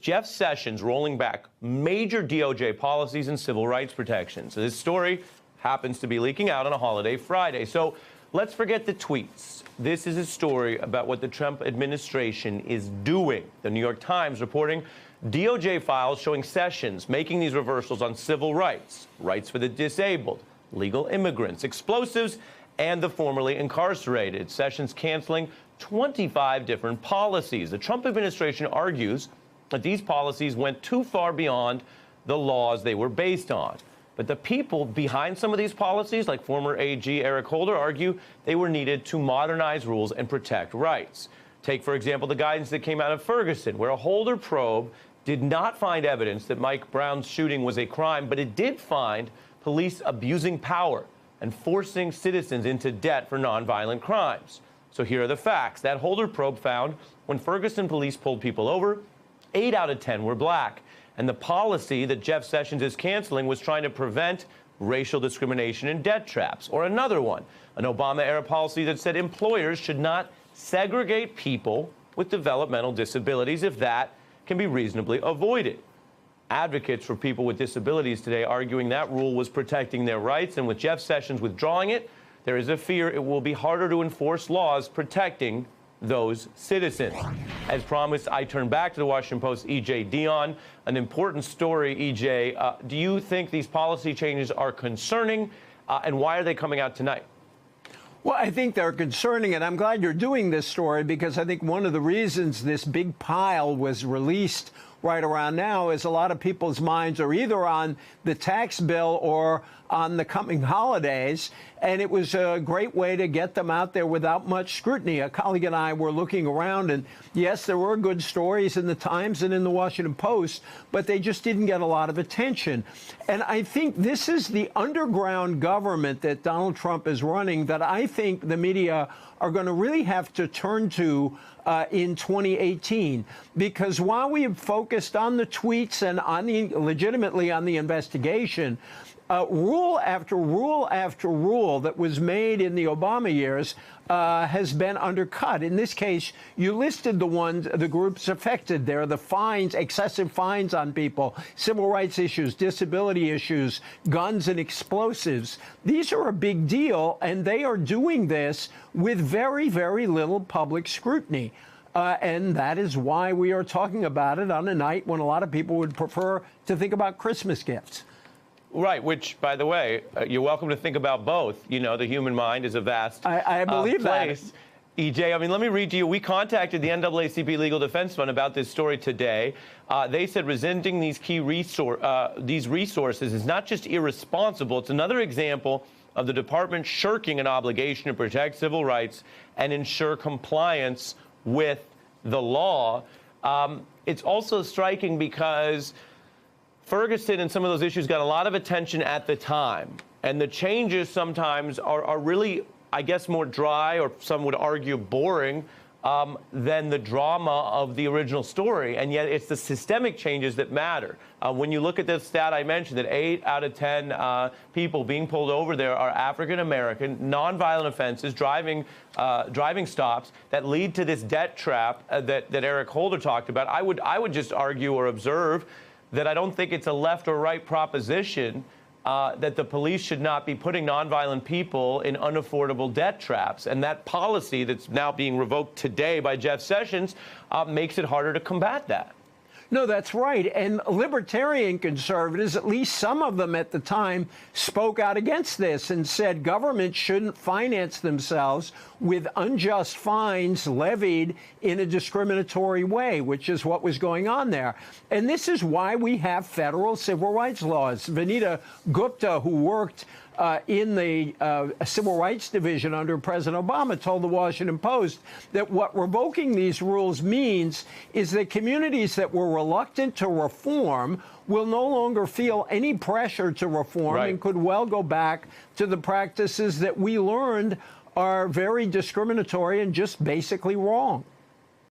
Jeff Sessions rolling back major DOJ policies and civil rights protections. So this story happens to be leaking out on a holiday Friday. So let's forget the tweets. This is a story about what the Trump administration is doing. The New York Times reporting DOJ files showing Sessions making these reversals on civil rights, rights for the disabled, legal immigrants, explosives, and the formerly incarcerated. Sessions canceling 25 different policies. The Trump administration argues that these policies went too far beyond the laws they were based on. But the people behind some of these policies, like former AG Eric Holder, argue they were needed to modernize rules and protect rights. Take, for example, the guidance that came out of Ferguson, where a Holder probe did not find evidence that Mike Brown's shooting was a crime, but it did find police abusing power and forcing citizens into debt for nonviolent crimes. So here are the facts. That Holder probe found when Ferguson police pulled people over, 8 out of 10 were black. And the policy that Jeff Sessions is canceling was trying to prevent racial discrimination and debt traps. Or another one, an Obama-era policy that said employers should not segregate people with developmental disabilities if that can be reasonably avoided. Advocates for people with disabilities today arguing that rule was protecting their rights, and with Jeff Sessions withdrawing it, there is a fear it will be harder to enforce laws protecting those citizens. As promised, I turn back to the Washington Post's E.J. Dionne. An important story, E.J. Do you think these policy changes are concerning, and why are they coming out tonight? Well, I think they're concerning, and I'm glad you're doing this story because I think one of the reasons this big pile was released right around now is a lot of people's minds are either on the tax bill or on the coming holidays, and it was a great way to get them out there without much scrutiny. A colleague and I were looking around, and yes, there were good stories in the Times and in the Washington Post, but they just didn't get a lot of attention. And I think this is the underground government that Donald Trump is running that I think the media are going to really have to turn to in 2018, because while we have focused on the tweets and on the legitimately on the investigation, rule after rule after rule that was made in the Obama years has been undercut. In this case, you listed the groups affected there, the fines, excessive fines on people, civil rights issues, disability issues, guns and explosives. These are a big deal, and they are doing this with very, very little public scrutiny. And that is why we are talking about it on a night when a lot of people would prefer to think about Christmas gifts. Right, which, by the way, you're welcome to think about both. You know, the human mind is a vast I believe place. That. EJ, I mean, let me read to you. We contacted the NAACP Legal Defense Fund about this story today. They said rescinding these key resources is not just irresponsible, it's another example of the department shirking an obligation to protect civil rights and ensure compliance with the law. It's also striking because Ferguson and some of those issues got a lot of attention at the time. And the changes sometimes are really, I guess, more dry, or some would argue boring, than the drama of the original story. And yet it's the systemic changes that matter. When you look at this stat I mentioned, that 8 out of 10 people being pulled over there are African-American, nonviolent offenses, driving stops that lead to this debt trap that Eric Holder talked about. I would just argue or observe that I don't think it's a left or right proposition that the police should not be putting nonviolent people in unaffordable debt traps. And that policy that's now being revoked today by Jeff Sessions makes it harder to combat that. No, that's right. And libertarian conservatives, at least some of them at the time, spoke out against this and said government shouldn't finance themselves with unjust fines levied in a discriminatory way, which is what was going on there. And this is why we have federal civil rights laws. Vanita Gupta, who worked in the Civil Rights Division under President Obama, told the Washington Post that what revoking these rules means is that communities that were reluctant to reform will no longer feel any pressure to reform and could well go back to the practices that we learned are very discriminatory and just basically wrong.